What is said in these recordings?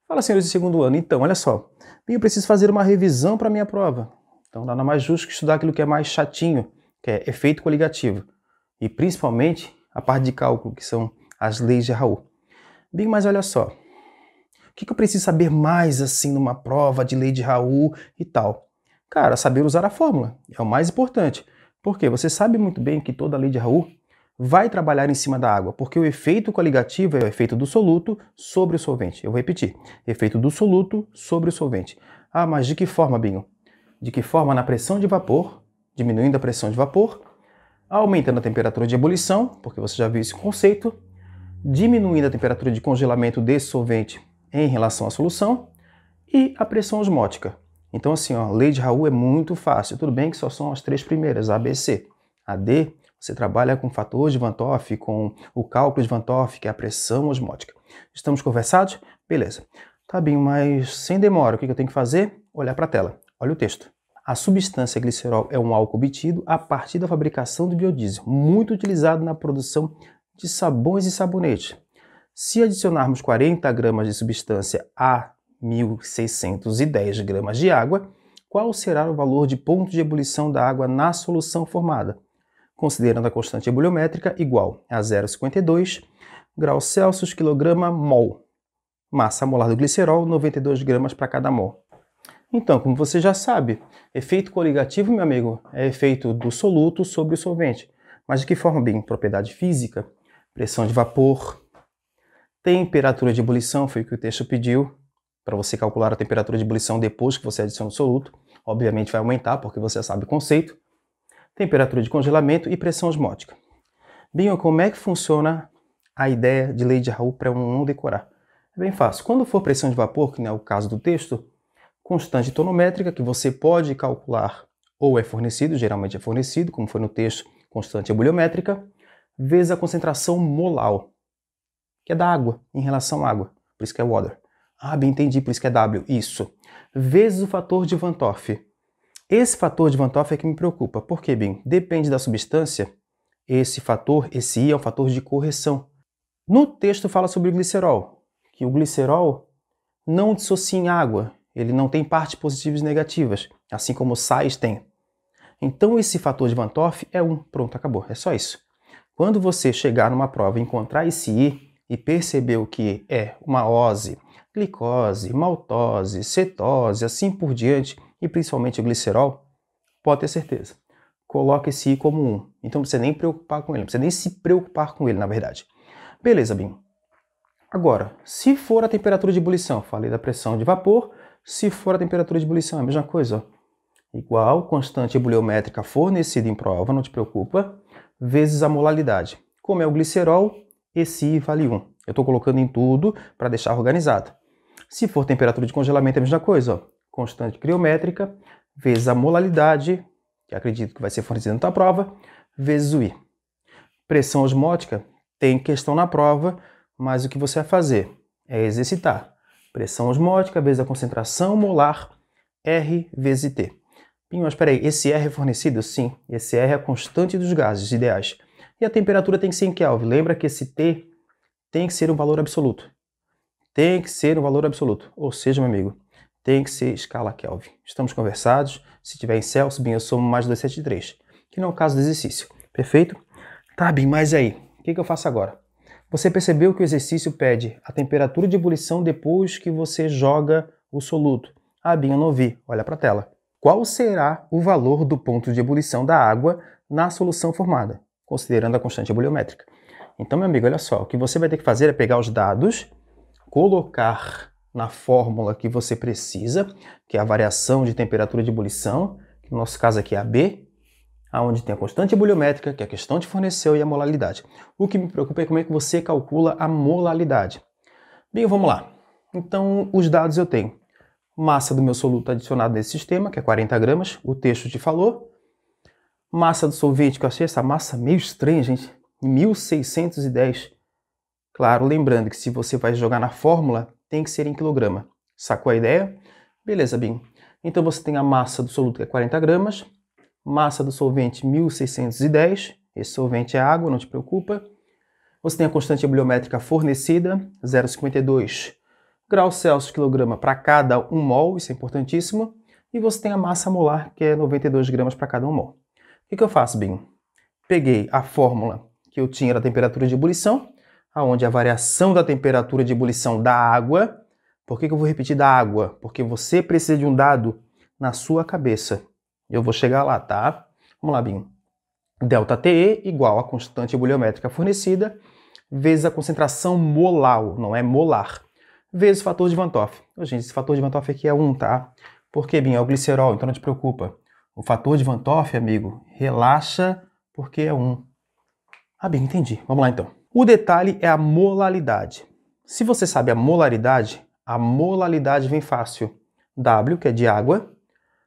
Fala, senhores de segundo ano. Então, olha só. Eu preciso fazer uma revisão para a minha prova. Então, nada mais justo que estudar aquilo que é mais chatinho, que é efeito coligativo. E, principalmente, a parte de cálculo, que são as leis de Raul. Bem, mas olha só. O que eu preciso saber mais, assim, numa prova de lei de Raul e tal? Cara, saber usar a fórmula é o mais importante. Porque você sabe muito bem que toda lei de Raul vai trabalhar em cima da água, porque o efeito coligativo é o efeito do soluto sobre o solvente. Eu vou repetir, efeito do soluto sobre o solvente. Ah, mas de que forma, Binho? De que forma? Na pressão de vapor, diminuindo a pressão de vapor, aumentando a temperatura de ebulição, porque você já viu esse conceito, diminuindo a temperatura de congelamento desse solvente em relação à solução, e a pressão osmótica. Então assim, ó, lei de Raul é muito fácil. Tudo bem que só são as três primeiras, A, B, C. A D, você trabalha com o fator de Van 't Hoff, com o cálculo de Van 't Hoff, que é a pressão osmótica. Estamos conversados? Beleza. Tá bem, mas sem demora, o que eu tenho que fazer? Olhar para a tela. Olha o texto. A substância glicerol é um álcool obtido a partir da fabricação do biodiesel, muito utilizado na produção de sabões e sabonetes. Se adicionarmos 40 gramas de substância a 1.610 gramas de água, qual será o valor de ponto de ebulição da água na solução formada? Considerando a constante ebuliométrica igual a 0,52 graus Celsius quilograma mol. Massa molar do glicerol, 92 gramas para cada mol. Então, como você já sabe, efeito coligativo, meu amigo, é efeito do soluto sobre o solvente. Mas de que forma, bem? Propriedade física, pressão de vapor, temperatura de ebulição, foi o que o texto pediu, para você calcular a temperatura de ebulição depois que você adiciona o soluto. Obviamente vai aumentar, porque você sabe o conceito. Temperatura de congelamento e pressão osmótica. Bem, como é que funciona a ideia de lei de Raul para eu não decorar? É bem fácil. Quando for pressão de vapor, que não é o caso do texto, constante tonométrica, que você pode calcular ou é fornecido, geralmente é fornecido, como foi no texto, constante ebuliométrica, vezes a concentração molar, que é da água, em relação à água, por isso que é water. Ah, bem entendi, por isso que é W, isso. Vezes o fator de Van 't Hoff. Esse fator de Van 't Hoff é que me preocupa. Por quê, bem? Depende da substância, esse fator, esse I é um fator de correção. No texto fala sobre o glicerol, que o glicerol não dissocia em água, ele não tem partes positivas e negativas, assim como os sais têm. Então esse fator de Van 't Hoff é 1, pronto, acabou, é só isso. Quando você chegar numa prova e encontrar esse I e perceber o que é uma ose, glicose, maltose, cetose, assim por diante, e principalmente o glicerol, pode ter certeza. Coloque esse I como 1. Então não precisa nem preocupar com ele, não precisa nem se preocupar com ele, na verdade. Beleza, Binho. Agora, se for a temperatura de ebulição, falei da pressão de vapor, se for a temperatura de ebulição, é a mesma coisa. Ó. Igual constante ebuliométrica fornecida em prova, não te preocupa, vezes a molaridade. Como é o glicerol, esse I vale 1. Eu estou colocando em tudo para deixar organizado. Se for temperatura de congelamento, é a mesma coisa. Ó. Constante criométrica, vezes a molaridade, que acredito que vai ser fornecida na tua prova, vezes o I. Pressão osmótica, tem questão na prova, mas o que você vai fazer é exercitar. Pressão osmótica vezes a concentração molar, R vezes T. Pinho, mas espera aí, esse R é fornecido? Sim, esse R é a constante dos gases ideais. E a temperatura tem que ser em Kelvin. Lembra que esse T tem que ser um valor absoluto. Tem que ser um valor absoluto. Ou seja, meu amigo, tem que ser escala Kelvin. Estamos conversados. Se tiver em Celsius, bem, eu somo mais 273, que não é o caso do exercício. Perfeito? Tá, bem, mas aí, o que eu faço agora? Você percebeu que o exercício pede a temperatura de ebulição depois que você joga o soluto. Ah, bem, eu não vi. Olha para a tela. Qual será o valor do ponto de ebulição da água na solução formada, considerando a constante ebuliométrica? Então, meu amigo, olha só, o que você vai ter que fazer é pegar os dados, colocar na fórmula que você precisa, que é a variação de temperatura de ebulição, que no nosso caso aqui é a B, onde tem a constante ebuliométrica, que a questão te forneceu, e a molaridade. O que me preocupa é como é que você calcula a molaridade. Bem, vamos lá. Então, os dados eu tenho. Massa do meu soluto adicionado nesse sistema, que é 40 gramas, o texto te falou. Massa do solvente, que eu achei essa massa meio estranha, gente, 1.610. Claro, lembrando que se você vai jogar na fórmula, tem que ser em quilograma. Sacou a ideia? Beleza, Bim. Então você tem a massa do soluto, que é 40 gramas, massa do solvente 1.610, esse solvente é água, não te preocupa. Você tem a constante ebuliométrica fornecida, 0,52 graus Celsius quilograma para cada 1 mol, isso é importantíssimo, e você tem a massa molar, que é 92 gramas para cada 1 mol. O que eu faço, Binho? Peguei a fórmula que eu tinha da temperatura de ebulição, onde a variação da temperatura de ebulição da água. Por que eu vou repetir da água? Porque você precisa de um dado na sua cabeça. Eu vou chegar lá, tá? Vamos lá, Binho. ΔTE igual a constante ebuliométrica fornecida vezes a concentração molar, não é molar, vezes o fator de Van Toff. Gente, esse fator de Van Toff aqui é 1, tá? Porque, Binho, é o glicerol, então não te preocupa. O fator de Van Toff, amigo, relaxa porque é 1. Ah, bem, entendi. Vamos lá, então. O detalhe é a molaridade. Se você sabe a molaridade vem fácil. W, que é de água,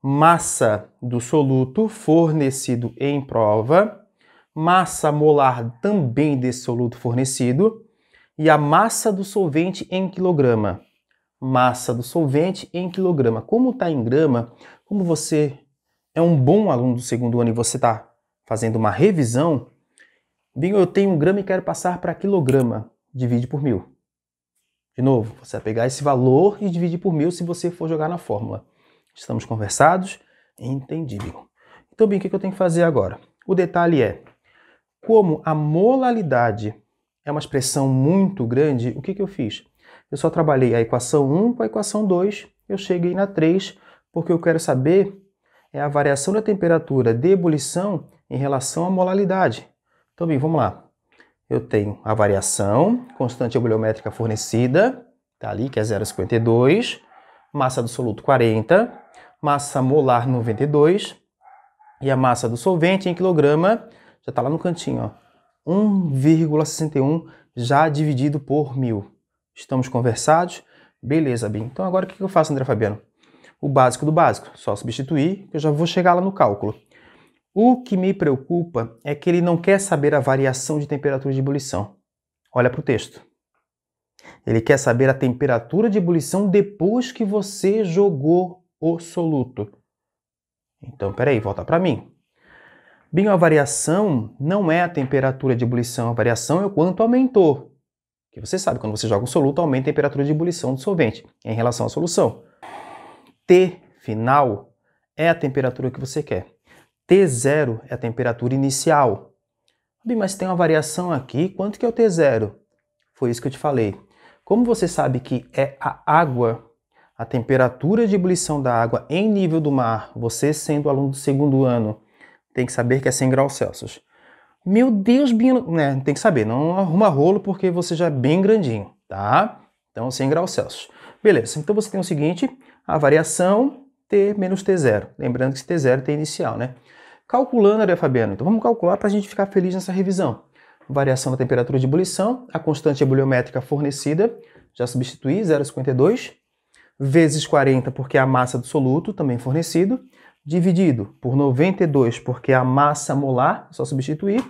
massa do soluto fornecido em prova, massa molar também desse soluto fornecido e a massa do solvente em quilograma. Massa do solvente em quilograma. Como está em grama, como você é um bom aluno do segundo ano e você está fazendo uma revisão, Binho, eu tenho 1 grama e quero passar para quilograma. Divide por 1000. De novo, você vai pegar esse valor e dividir por 1000 se você for jogar na fórmula. Estamos conversados? Entendi, Binho. Então, Binho, o que eu tenho que fazer agora? O detalhe é, como a molaridade é uma expressão muito grande, o que eu fiz? Eu só trabalhei a equação 1 com a equação 2, eu cheguei na 3, porque eu quero saber a variação da temperatura de ebulição em relação à molaridade. Então, bem, vamos lá. Eu tenho a variação, constante ebuliométrica fornecida, tá ali, que é 0,52, massa do soluto 40, massa molar 92, e a massa do solvente em quilograma, já está lá no cantinho, ó, 1,61 já dividido por 1000. Estamos conversados? Beleza, Bim. Então agora o que eu faço, André Fabiano? O básico do básico, só substituir, que eu já vou chegar lá no cálculo. O que me preocupa é que ele não quer saber a variação de temperatura de ebulição. Olha para o texto. Ele quer saber a temperatura de ebulição depois que você jogou o soluto. Então, peraí, volta para mim. Bem, a variação não é a temperatura de ebulição, a variação é o quanto aumentou. Que você sabe, quando você joga um soluto, aumenta a temperatura de ebulição do solvente em relação à solução. T final é a temperatura que você quer. T0 é a temperatura inicial. Bem, mas tem uma variação aqui, quanto que é o T0? Foi isso que eu te falei. Como você sabe que é a água, a temperatura de ebulição da água em nível do mar, você sendo aluno do segundo ano, tem que saber que é 100 graus Celsius. Meu Deus, Bino, né? Tem que saber, não arruma rolo porque você já é bem grandinho, tá? Então 100 graus Celsius. Beleza, então você tem o seguinte, a variação T menos T0. Lembrando que esse T0 tem inicial, né? Calculando, André Fabiano, então vamos calcular para a gente ficar feliz nessa revisão. Variação da temperatura de ebulição, a constante ebuliométrica fornecida, já substituí, 0,52, vezes 40 porque é a massa do soluto, também fornecido, dividido por 92 porque é a massa molar, só substituir,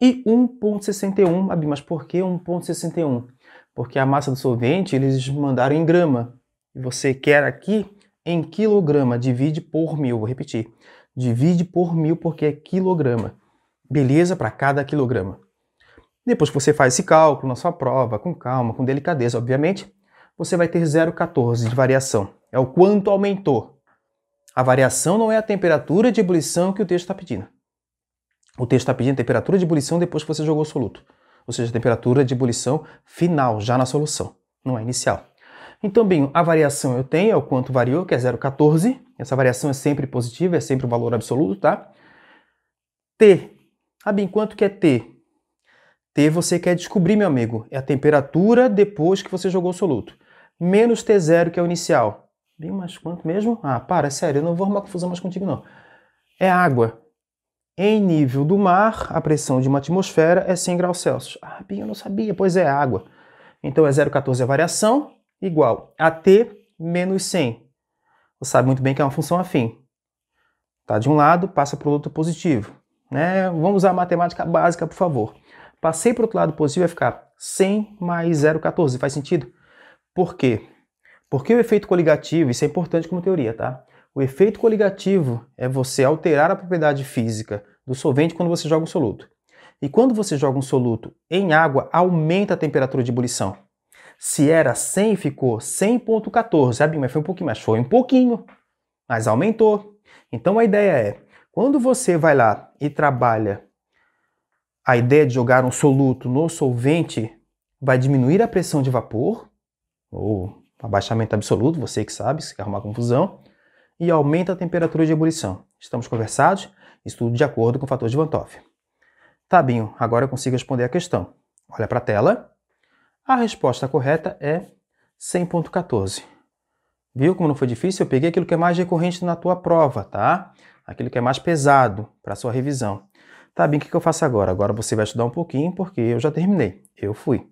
e 1,61, mas por que 1,61? Porque a massa do solvente eles mandaram em grama, e você quer aqui em quilograma, divide por 1000, vou repetir, divide por 1000 porque é quilograma, beleza? Para cada quilograma. Depois que você faz esse cálculo na sua prova, com calma, com delicadeza, obviamente, você vai ter 0,14 de variação. É o quanto aumentou. A variação não é a temperatura de ebulição que o texto está pedindo. O texto está pedindo a temperatura de ebulição depois que você jogou o soluto. Ou seja, a temperatura de ebulição final, já na solução, não é inicial. Então, bem, a variação eu tenho, é o quanto variou, que é 0,14. Essa variação é sempre positiva, é sempre o valor absoluto, tá? T. Ah, bem, quanto que é T? T você quer descobrir, meu amigo, é a temperatura depois que você jogou o soluto. Menos T0, que é o inicial. Bem, mas quanto mesmo? Ah, para, sério, eu não vou arrumar confusão mais contigo, não. É água. Em nível do mar, a pressão de uma atmosfera é 100 graus Celsius. Ah, bem, eu não sabia, pois é água. Então é 0,14 a variação, igual a T menos 100. Você sabe muito bem que é uma função afim. Tá de um lado, passa para o outro positivo. Né? Vamos usar a matemática básica, por favor. Passei para o outro lado positivo, vai ficar 100 mais 0,14. Faz sentido? Por quê? Porque o efeito coligativo, isso é importante como teoria, tá? O efeito coligativo é você alterar a propriedade física do solvente quando você joga um soluto. E quando você joga um soluto em água, aumenta a temperatura de ebulição. Se era 100, ficou 100,14. Sabe, mas foi um pouquinho, mas foi um pouquinho. Mas aumentou. Então a ideia é, quando você vai lá e trabalha a ideia de jogar um soluto no solvente, vai diminuir a pressão de vapor, ou abaixamento absoluto, você que sabe, se quer arrumar confusão, e aumenta a temperatura de ebulição. Estamos conversados? Estudo de acordo com o fator de Van 't Hoff. Tá, Binho, agora eu consigo responder a questão. Olha para a tela. A resposta correta é 100,14. Viu como não foi difícil? Eu peguei aquilo que é mais recorrente na tua prova, tá? Aquilo que é mais pesado para a sua revisão. Tá, Binho, o que eu faço agora? Agora você vai estudar um pouquinho porque eu já terminei. Eu fui.